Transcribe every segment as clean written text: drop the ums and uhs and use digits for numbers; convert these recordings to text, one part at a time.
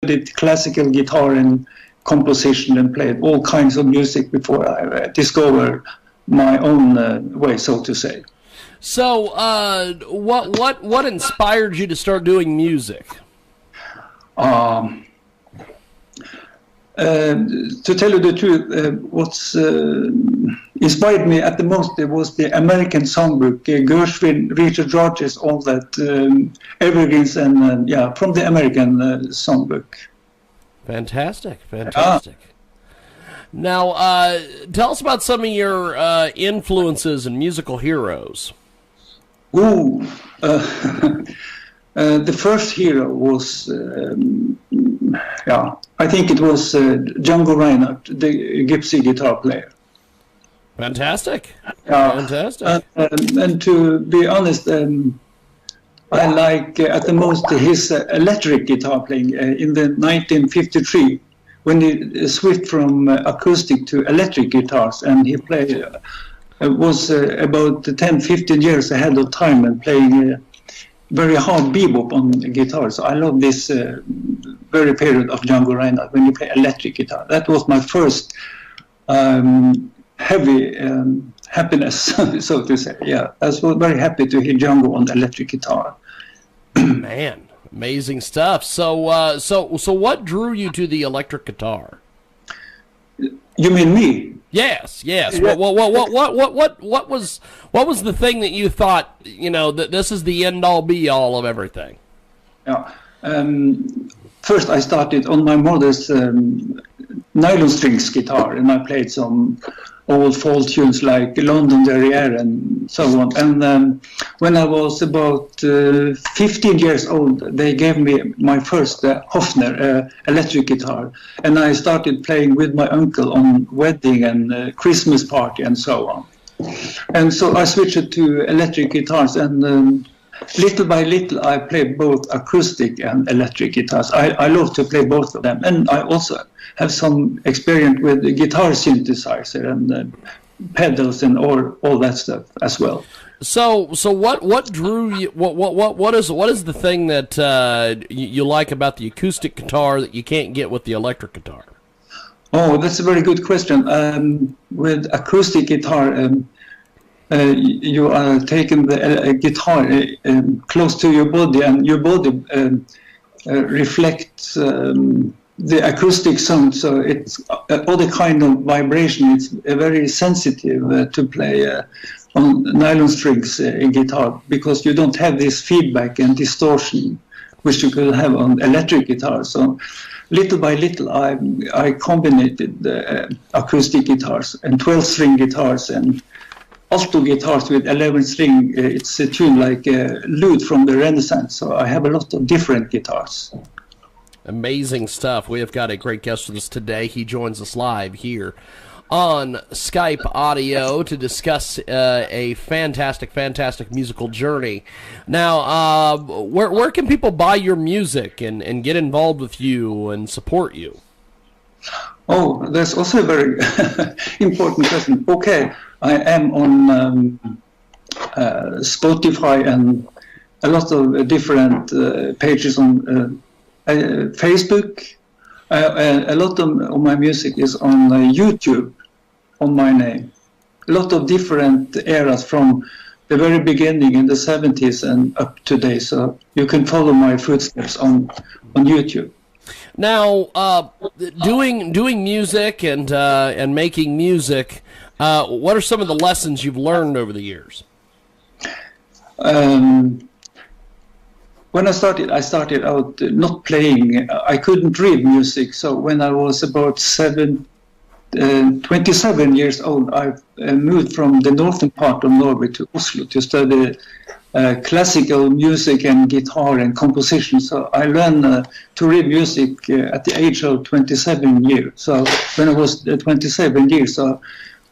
studied classical guitar and composition and played all kinds of music before I discovered my own way, so to say. So, what inspired you to start doing music? To tell you the truth, what's inspired me at the most was the American songbook, Gershwin, Richard Rodgers, all that evergreens, and from the American songbook. Fantastic. Now, tell us about some of your influences and musical heroes. Ooh, the first hero was, I think it was Django Reinhardt, the Gypsy guitar player. Fantastic. And to be honest, I like at the most his electric guitar playing in the 1953 when he switched from acoustic to electric guitars, and he played was about 10-15 years ahead of time and playing very hard bebop on guitar. So I love this very period of Django Reinhardt when you play electric guitar. That was my first heavy happiness, so to say. Yeah, I was very happy to hear Django on the electric guitar. Man, amazing stuff. So what drew you to the electric guitar? You mean me? Yes. Yeah. What was the thing that you thought, that this is the end all be all of everything? Yeah. First, I started on my mother's nylon strings guitar, and I played some old folk tunes like London Derriere and so on. And when I was about 15 years old, they gave me my first Hofner electric guitar, and I started playing with my uncle on wedding and Christmas party and so on. And so I switched to electric guitars, and little by little I played both acoustic and electric guitars. I love to play both of them, and I also have some experience with the guitar synthesizer and pedals and all that stuff as well. So what drew you? What is the thing that you like about the acoustic guitar that you can't get with the electric guitar? Oh, that's a very good question. With acoustic guitar, you are taking the guitar close to your body, and your body reflects the acoustic sound, so it's other kind of vibration. It's very sensitive to play on nylon strings in guitar, because you don't have this feedback and distortion which you could have on electric guitar. So little by little I combined the acoustic guitars and 12-string guitars and alto guitars with 11-string. It's a tune like lute from the Renaissance, so I have a lot of different guitars. Amazing stuff. We have got a great guest with us today. He joins us live here on Skype audio to discuss a fantastic musical journey. Now, where can people buy your music and get involved with you and support you? Oh, that's also a very important question. Okay, I am on Spotify and a lot of different pages on Facebook. A lot of my music is on YouTube, on my name. A lot of different eras from the very beginning in the 70s and up to today. So you can follow my footsteps on YouTube. Now, doing music and making music, what are some of the lessons you've learned over the years? When I started out not playing. I couldn't read music. So when I was about 27 years old, I moved from the northern part of Norway to Oslo to study classical music and guitar and composition. So I learned to read music at the age of 27 years. So when I was 27 years, so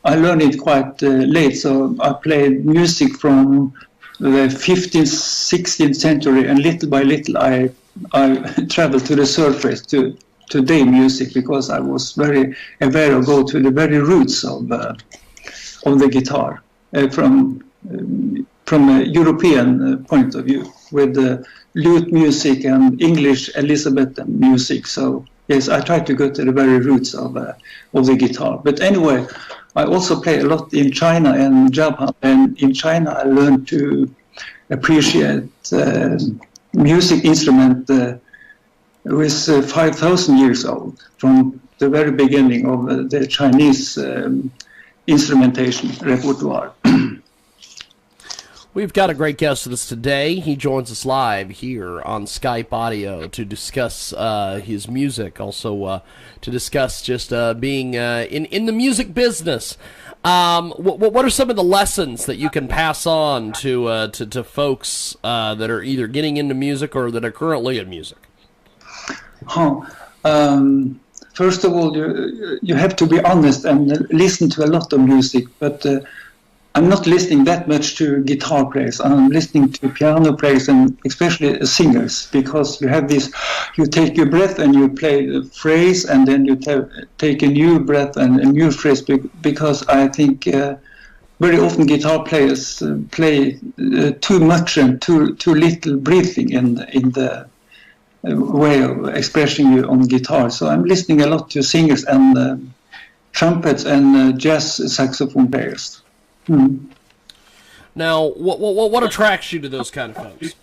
I learned it quite late. So I played music from the 15th, 16th century, and little by little I traveled to the surface to today music, because I was very aware of go to the very roots of the guitar, from from a European point of view, with lute music and English Elizabethan music. So yes, I try to go to the very roots of the guitar. But anyway, I also play a lot in China and Japan, and in China I learned to appreciate music instrument was 5,000 years old, from the very beginning of the Chinese instrumentation repertoire. We've got a great guest with us today. He joins us live here on Skype audio to discuss his music, also to discuss just being in the music business. What are some of the lessons that you can pass on to folks that are either getting into music or that are currently in music? First of all, you have to be honest and listen to a lot of music, but I'm not listening that much to guitar players. I'm listening to piano players and especially singers, because you have this, you take your breath and you play the phrase, and then you take a new breath and a new phrase, because I think very often guitar players play too much and too little breathing in the way of expressing you on guitar. So I'm listening a lot to singers and trumpets and jazz saxophone players. Now, what attracts you to those kind of folks?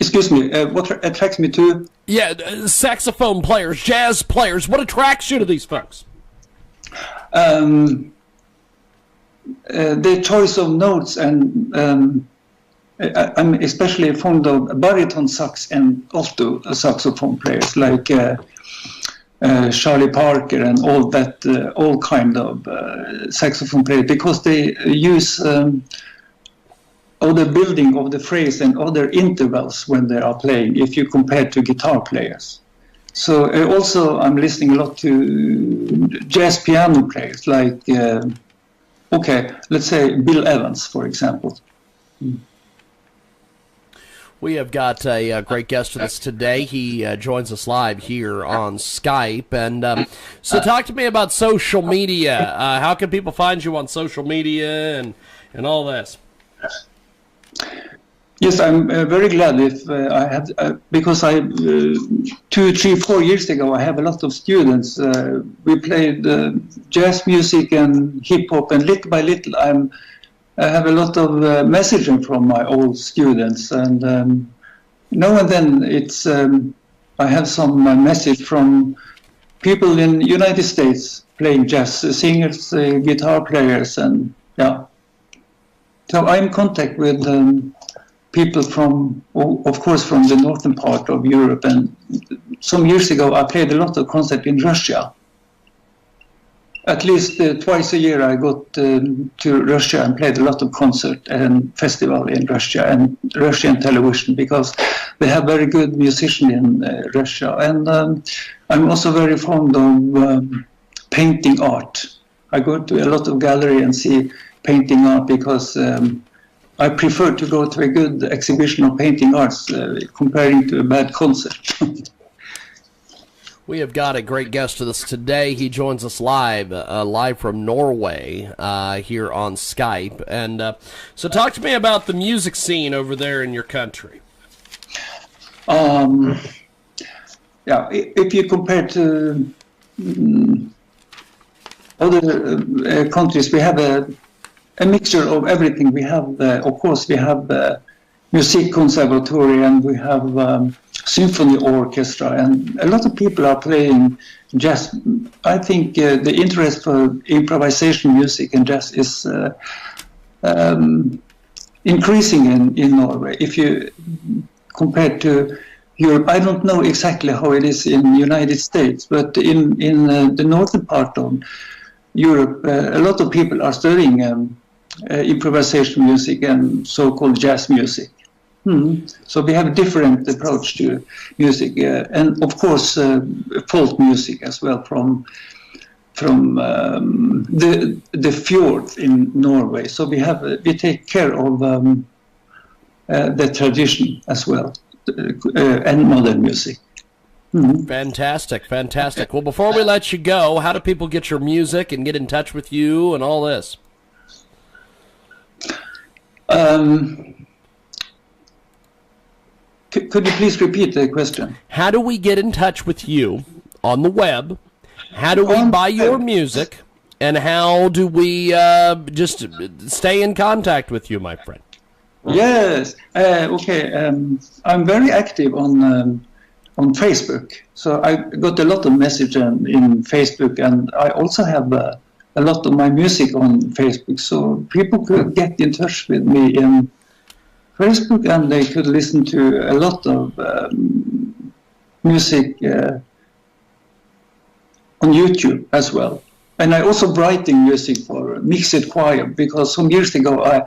Excuse me, what attracts me to? Yeah, saxophone players, jazz players. What attracts you to these folks? The choice of notes, and I'm especially fond of baritone sax and alto saxophone players like Charlie Parker and all that, all kind of saxophone players, because they use other building of the phrase and other intervals when they are playing, if you compare to guitar players. So also I'm listening a lot to jazz piano players like, okay, let's say Bill Evans, for example. We have got a great guest with us today. He joins us live here on Skype. And so talk to me about social media. How can people find you on social media and all this? Yes, I'm very glad if I have, because 2, 3, 4 years ago, I have a lot of students. We played jazz music and hip hop, and little by little I have a lot of messaging from my old students, and now and then it's I have some message from people in the United States playing jazz, singers, guitar players, and yeah. So I'm in contact with people from, of course, from the northern part of Europe, and some years ago I played a lot of concerts in Russia. At least twice a year I got to Russia and played a lot of concert and festival in Russia and Russian television, because they have very good musicians in Russia. And I'm also very fond of painting art. I go to a lot of gallery and see painting art, because I prefer to go to a good exhibition of painting arts comparing to a bad concert. We have got a great guest with us today. He joins us live from Norway here on Skype. And so talk to me about the music scene over there in your country. Yeah, if you compare to other countries, we have a mixture of everything. We have, of course, we have the music conservatory, and we have symphony orchestra, and a lot of people are playing jazz. I think the interest for improvisation music and jazz is increasing in Norway. If you compare to Europe, I don't know exactly how it is in the United States, but in the northern part of Europe, a lot of people are studying improvisation music and so-called jazz music. So we have a different approach to music, and of course folk music as well from the fjord in Norway. So we take care of the tradition as well, and modern music. Fantastic, fantastic. Well, before we let you go, how do people get your music and get in touch with you and all this? Could you please repeat the question? How do we get in touch with you on the web? How do we buy your music? And how do we just stay in contact with you, my friend? Yes. Okay. I'm very active on Facebook. So I got a lot of messages in Facebook, and I also have a lot of my music on Facebook. So people could get in touch with me in Facebook, and they could listen to a lot of music on YouTube as well. And I also writing music for mixed choir, because some years ago I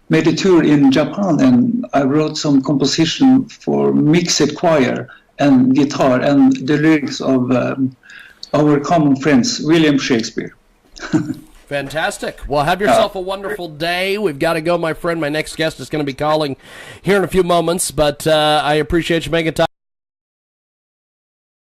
made a tour in Japan and I wrote some composition for mixed choir and guitar and the lyrics of our common friends, William Shakespeare. Fantastic. Well, have yourself a wonderful day. We've got to go, my friend. My next guest is going to be calling here in a few moments, but I appreciate you making time.